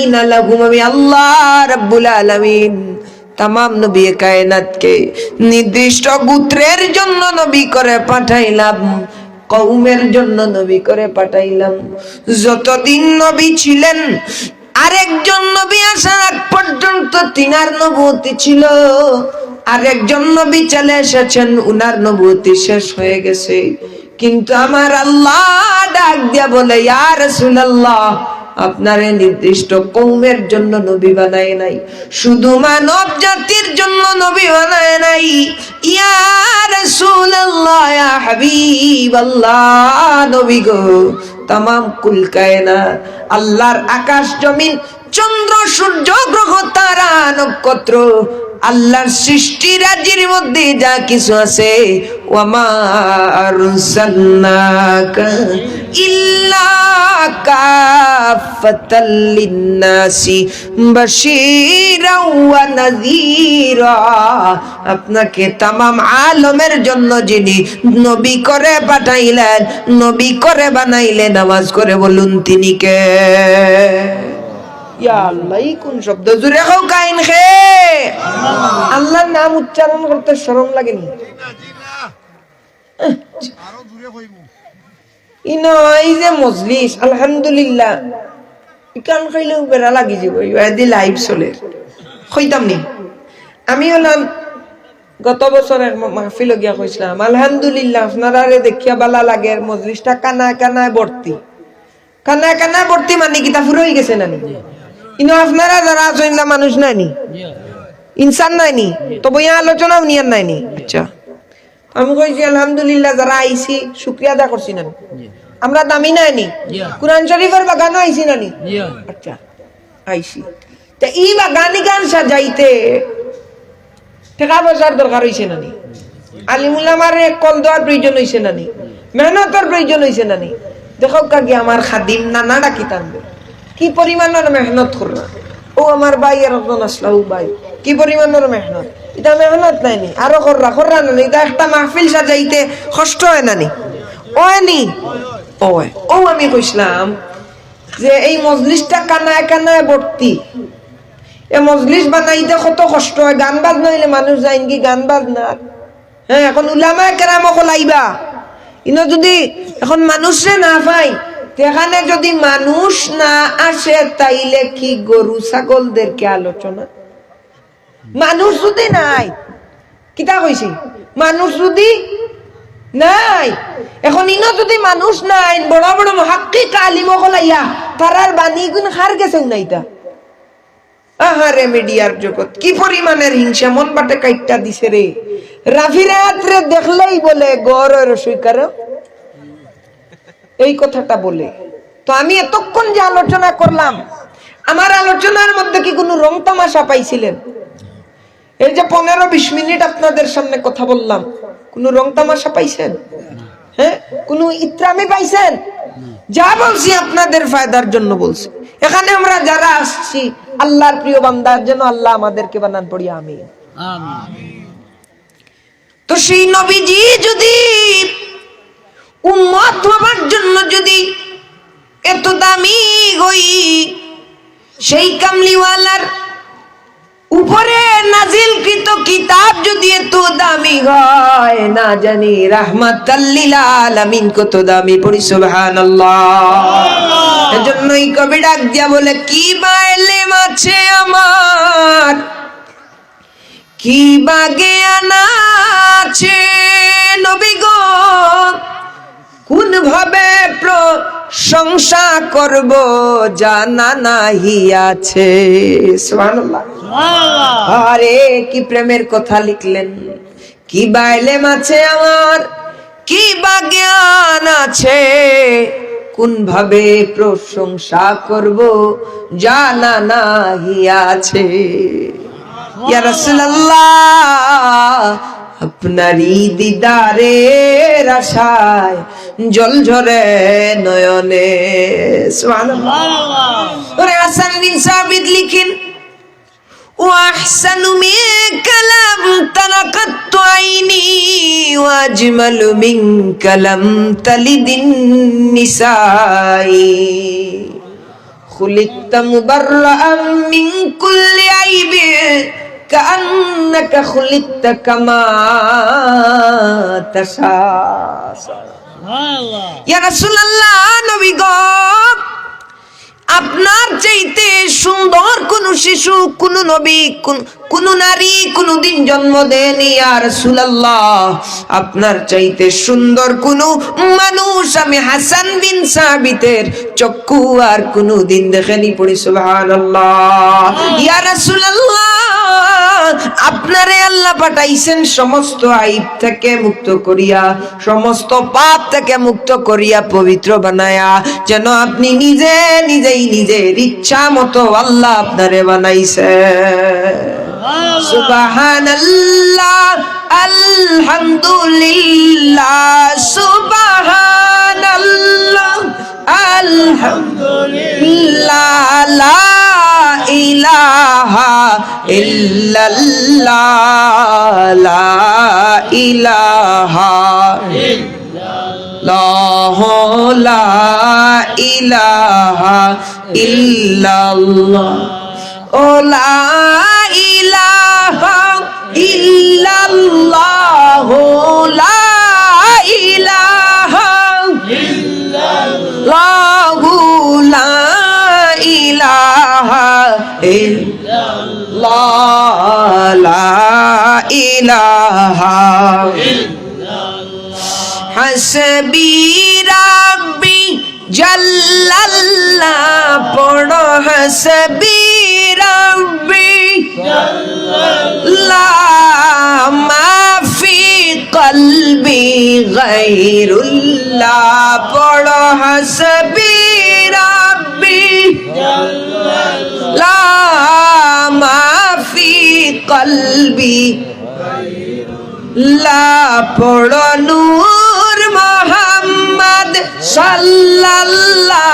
আলামিনা লাহুম, আমি আল্লাহ রাব্বুল আলামিন তামাম নবী কায়নাতকে নির্দিষ্ট গোত্রের জন্য নবী করে পাঠাইলাম, কওমের জন্য নবী করে পাঠাইলাম। যতদিন নবী ছিলেন, আরেকজন নবী আসার আগ পর্যন্ত তিনার নবুয়তি ছিল, আরেকজন নবী চলে এসেছেন, উনার নবুয়তি শেষ হয়ে গেছে। কিন্তু আমার আল্লাহ ডাক দিয়া বলে, ইয়া রাসূলুল্লাহ, আপনারে নির্দিষ্ট কওমের জন্য নবী বানায় নাই, শুধু মানব জাতির জন্য নবী বানায় নাই। ইয়া রাসূলুল্লাহ, ইয়া হাবিবাল্লাহ, নবী গো, তামাম কুল কায়নাত, আল্লাহর আকাশ জমিন, চন্দ্র সূর্য গ্রহ তারা নক্ষত্র, আল্লাহর সৃষ্টি রাজির মধ্যে যা কিছু আছে, ওয়ামা আরসালনাকা ইল্লা কাফাতাল লিন্নাসি বাশীরাও ওয়া নাযীরা, আপনাকে তামাম আলমের জন্য যিনি নবী করে পাঠাইলেন, নবী করে বানাইলেন, নামাজ করে বলুন তিনি কে? ইয়া আল্লাহ, কোন শব্দ জুড়ে খাও কাইন খে? আল্লাহর নাম উচ্চারণ করতে শরম লাগেনি? এই যে মজলিস, আলহামদুলিল্লাহ, কান খাইলেও বেড়া লাগি যাব, ইদি লাইভ চলে কইতাম নি। আমি হলাম গত বছর এক মাহফিল গিয়া কইছিলাম, আলহামদুলিল্লাহ আপনারা দেখিয়া বালা লাগে, মজলিসটা কানা কানায় ভর্তি। কানা কানা ভর্তি মানে কিতা ফুরো হয়ে গেছে নানি? কিন্তু আপনারা যারা আছেন না, মানুষ নাইনি, ইনসান নাইনি, তো বইয়া আলোচনাও নিয়ার নাইনি। আচ্ছা, আমি কইছি আলহামদুলিল্লাহ, যারা আইছি শুকরিয়া আদা করছি নানি। আমরা দামি নাইনি, কুরআন শরীফের বাগানও আইছি নানি? আচ্ছা, আইছি। তা এই বাগানি গান সাজাইতে টাকা পয়সার দরকার হইছে নানি? আলিমুল্লামার কল দেওয়ার প্রয়োজন হইছে নানি? মেহনতের প্রয়োজন হইছে নানি? দেখো কাকি আমার খাদিম নানা ডাকি টানবে, কি পরিমাণের মেহনত কররা। ও আমার ভাই আর একজন আসলা, ও ভাই কি পরিমাণের মেহনত, এটা মেহনত নাইনি? আরো কররা কররা নানি? এটা একটা মাহফিল সাজাইতে কষ্ট হয় নানি? ওনি ও আমি কইছিলাম যে এই মজলিসটা কানায় কানায় ভর্তি, এ মজলিস বানাইতে কত কষ্ট হয়। গান বাজ নইলে মানুষ যায় কি? গান বাজ না, হ্যাঁ, এখন উলামায়ে কেরাম লাইবা, ইনো যদি এখন মানুষে না পাই, এখানে যদি মানুষ না আসে, তাইলে কি গরু ছাগলদেরকে আলোচনা? মানুষ যদি নাই, কিতা কইছি, মানুষ যদি নাই, এখন ইনো যদি মানুষ নাই, বড় বড় মুহাক্কিক আলিম হলাইয়া তারার বাণী গুণ হার গেছে উনাইতা। আহারে মিডিয়ার জগৎ কি পরিমাণের হিংসা, মন বাটে কাইটটা দিছে রে। রাফিরাত রে দেখলেই বলে গড়ের সুইকার, এই কথাটা বলে। তো আমি এতক্ষণ যে আলোচনা করলাম, আমার আলোচনার মধ্যে কি কোনো রং তামাশা পাইছিলেন? এই যে 15-20 মিনিট আপনাদের সামনে কথা বললাম, কোনো রং তামাশা পাইছেন? হ্যাঁ, কোনো ইত্রামি পাইছেন? যা বলছি আপনাদের ফায়দার জন্য বলছি। এখানে আমরা যারা আসছি, আল্লাহর প্রিয় বান্দার জন্য আল্লাহ আমাদেরকে বানান পড়ি, আমিন। তো সেই নবীজি যদি উম্মত হবার জন্য যদি এত দামি হই, সেই কামলিওয়ালার উপরে নাজিলকৃত কিতাব যদি এত দামি হয়, না জানি রাহমাতাল লিল আলামিন কত দামি, পড়ি সুবহানাল্লাহ। এজন্যই কবি ডাক দিয়া বলে, কি বা এলেম আছে আমার, কি বা জ্ঞান আছে নবী গো, কোন ভাবে প্রশংসা করব জানা নাহি আছে। সুবহানাল্লাহ, আরে কি প্রেমের কথা লিখলেন। কি বা ইলম আছে আমার, কি বা জ্ঞান আছে, কোন ভাবে প্রশংসা করব জানা নাহি আছে। ইয়া রাসূলুল্লাহ, আপনারই দিদারের আশায় জল ঝরে নয়নে। সুবহানাল্লাহ। ওরে হাসান বিন সাবিত লিখেন, ওয়াহসানু মিন কালাম তালাকাত আইনি ওয়াজমালু মিন কালাম তালিদিন নিসাই, খুলিকতা মুবাররাআম মিন কুল্লি আইবি কান্নাকা খুলিকতা কামা তাশা। সুবহানাল্লাহ। ইয়া রাসূলুল্লাহ, নবী গো, আপনার চাইতে সুন্দর কোন শিশু, কোন নবী, কোন নারী কোনদিন জন্ম দেয়নি। ইয়া রাসূলুল্লাহ, আপনার চাইতে সুন্দর কোন মানুষ আমি হাসান বিন সাবিতের চক্ষু আর কোনদিন দেখেনি। পড়ি সুবহানাল্লাহ। ইয়া রাসূলুল্লাহ, আপনারে আল্লাহ পাঠাইছেন সমস্ত আইব থেকে মুক্ত করিয়া, সমস্ত পাপ থেকে মুক্ত করিয়া, পবিত্র বানায়া, যেন আপনি নিজে নিজেই নিজের ইচ্ছা মতো আল্লাহ আপনারে বানাইছে। সুবহানাল্লাহ, আলহামদুলিল্লাহ, সুবহানাল্লাহ, আলহামদুলিল্লাহ, লা ইলাহা ইল্লাল্লাহ, লা ইলাহা ইল্লাল্লাহ, লা ইলাহা ইল্লাল্লাহ, ও লা ইলাহা ইল্লাল্লাহ, লা ইলাহা ইল্লাল্লাহ, লা ইলাহা ইল্লাল্লাহ, লা ইলাহা ইল্লাল্লাহ, হাসবি রাব্বি জাল্লাল্লাহ, পড়ো হাসবি রাব্বি জাল্লাল্লাহ, মাফি কলবি গায়রুল্লাহ, পড়ো হাসবি রাব্বি জাল্লাল্লাহ, মাফি কলবি লা, পড়ো নূর মুহাম্মদ সাল্লাল্লাহ,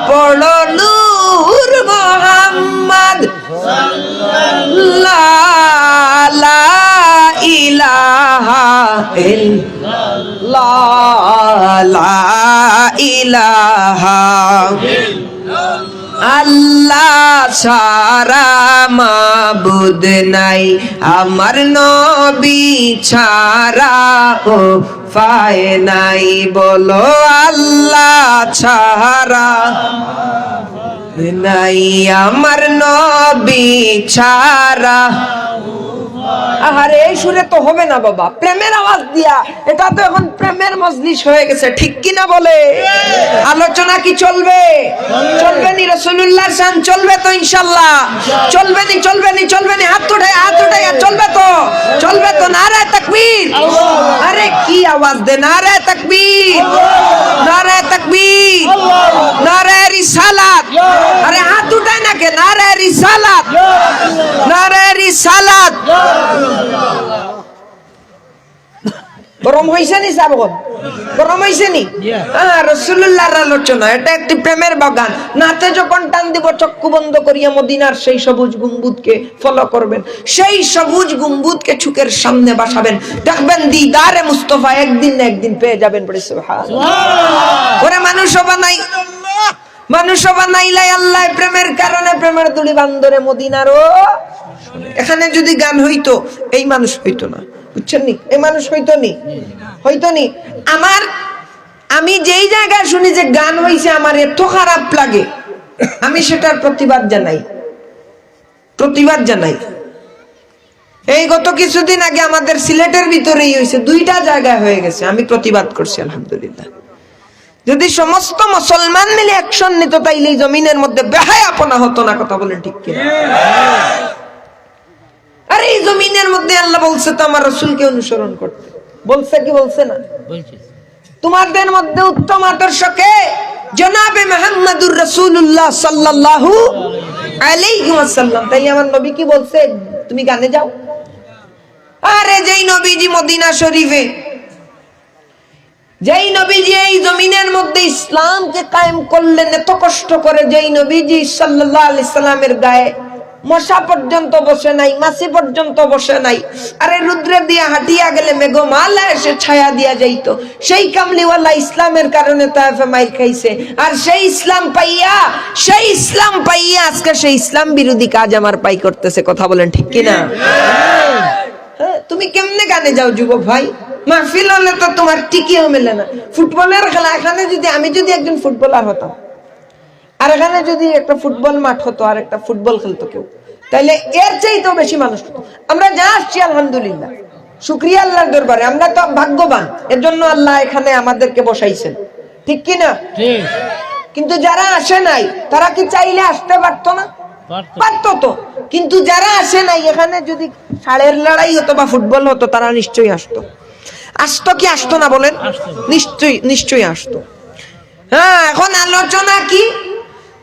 পড়ো নূর মুহাম্মদ সাল্লাল্লাহ, লা ইলাহা ইল্লাল্লাহ, লা ইলাহা আল্লাহ ছাড়া মাবুদ নাই, আমার নবী ছাড়া ও পায় নাই, বলো আল্লাহ ছাড়া নাই, আমার নবী ছাড়া। আরে এই সুরে তো হবে না বাবা, প্রেমের আওয়াজ দিয়া। এটা তো এখন প্রেমের মজলিস হয়ে গেছে, ঠিক কি না বলে? আলোচনা কি চলবে? চলবে নি? রাসূলুল্লাহর শান চলবে তো ইনশাআল্লাহ? চলবে নি? চলবে নি? চলবে নি? হাত উঠায়, হাত উঠায়, চলবে তো? চলবে তো? নারায়ে তাকবীর! আরে কি আওয়াজ দে! নারায়ে তাকবীর! নারায়ে তাকবীর! নারায়ে রিসালাত! আরে হাত উঠায় না কে? নারায়ে রিসালাত! নারায়ে রিসালাত! গরম হইছে নি? সাবগন গরম হইছে নি? রাসূলুল্লাহর আলোচনা, এটা একটি প্রেমের বাগান। নাতে যখন টান দিব, চক্ষু বন্ধ করিয়া মদিনার সেই সবুজ গম্বুজকে ফলো করবেন, সেই সবুজ গম্বুজকে চোখের সামনে বসাবেন, দেখবেন দিদারে মুস্তাফা একদিন না একদিন পেয়ে যাবেন। বলে সুবহানাল্লাহ। ওরে মানুষ বানাই, মানুষ বানাইলাই আল্লাহ প্রেমের কারণে, প্রেমের দুলি বান্দরে মদিনারও। এখানে যদি গান হইতো, এই মানুষ হইতো না, বুঝছেন নি? এই মানুষ হইতো নি, হইতো নি। আমি যেই জায়গায় শুনি যে গান হইছে, আমার এত খারাপ লাগে, আমি সেটার প্রতিবাদ জানাই, প্রতিবাদ জানাই। এই গত কিছুদিন আগে আমাদের সিলেটের ভিতরেই হয়েছে, 2টা জায়গায় হয়ে গেছে, আমি প্রতিবাদ করছি আলহামদুলিল্লাহ। যদি সমস্ত মুসলমান মিলে অ্যাকশন নিত, তাইলে এই জমিনের মধ্যে বেহায়াপনা হতো না। কথা বলেন ঠিক কি? আরে এই জমিনের মধ্যে আল্লাহ বলছে তো আমার রাসূলকে অনুসরণ করতে, বলছে কি বলছে না? বলছে। তোমাদের মধ্যে উত্তম আদর্শকে জনাবে মুহাম্মদুর রাসূলুল্লাহ সাল্লাল্লাহু আলাইহি ওয়াসাল্লাম। তাই আমার নবী কি বলছে? তুমি গানে যাও। আরে যেই নবীজি মদিনা শরীফে, যেই নবীজি এই জমিনের মধ্যে ইসলামকে কায়েম করলেন এত কষ্ট করে, যেই নবীজি সাল্লাল্লাহু আলাইহি সাল্লামের গায়ে মশা পর্যন্ত বসে নাই, মাছি পর্যন্ত বসে নাই। আরে রুদ্রে দিয়া হাঁটিয়া গেলে মেঘমালা এসে ছায়া দিয়া যাইতো। সেই কামলিওয়ালা ইসলামের কারণে তায়েফে মাইর খাইছে। আর সেই ইসলাম পাইয়া আজকে সেই ইসলাম বিরোধী কাজ আমার পাই করতেছে। কথা বলেন ঠিক কিনা? হ্যাঁ, তুমি কেমনে গানে যাও যুবক ভাই? মাহফিল হলে তো তোমার টিকিও মেলে না। ফুটবলের খেলা, এখানে আমি যদি একজন ফুটবলার হতাম, আর এখানে যদি একটা ফুটবল মাঠ হতো, আর একটা ফুটবল খেলতো কেউ, তাইলে এর চাইতেও বেশি মানুষ হতো। আমরা যা আসছি আলহামদুলিল্লাহ, শুকরিয়া আল্লাহর দরবারে, আমরা তো ভাগ্যবান, এর জন্য আল্লাহ এখানে আমাদেরকে বসাইছেন, ঠিক কি না? কিন্তু যারা আসে নাই তারা কি চাইলে আসতে পারতো না? পারতো তো। কিন্তু যারা আসে নাই, এখানে যদি ষাঁড়ের লড়াই হতো বা ফুটবল হতো, তারা নিশ্চয়ই আসতো। আসতো কি আসতো না বলেন? নিশ্চয়ই আসতো। হ্যাঁ, এখন আলোচনা কি?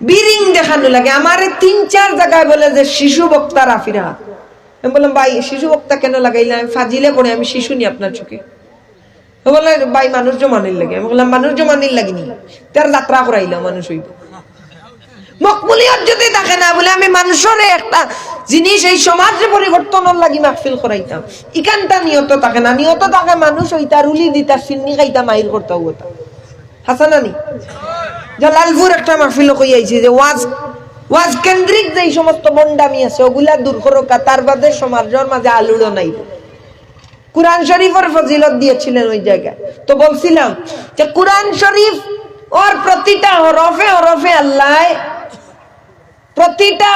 বিরিং দেখানো লাগে। আমারে 3-4 জায়গায় বলে যে শিশু বক্তা রাফিরা। আমি বললাম, ভাই শিশু বক্তা কেন লাগাইলে? আমি ফাজিলে পড়ে, আমি শিশু নি আপনার চোখে? বলে ভাই মানুষ জমানির লাগে। আমি বললাম, মানুষ জমানির লাগিনি, তার যাত্রা করাইল মানুষ হইব। মকবুলিয়ত যদি দেখে না বলে, আমি মানুষের একটা জিনিস এই সমাজে পরিবর্তনের লাগি মাহফিল করাইতাম, ইকানটা নিয়ত থাকে না। নিয়ত থাকে মানুষ হইতা, রুলি দিতা, সিন্নি খাইতা, মাইর করতা হতা। হাসানানি জালালপুর একটা মাহফিল কই আইছি যে ওয়াজ কেন্দ্রিক যে সমস্ত বন্ডামি আছে ওগুলা দূর করোকা, তার বাদে সমাজের মাঝে আলুড়ো নাই। কুরআন শরীফের ফজিলত দিয়েছিলেন ওই জায়গায়। তো বলছিলাম যে কুরআন শরীফ ওর প্রতিটা হরফে হরফে আল্লাহ, প্রতিটা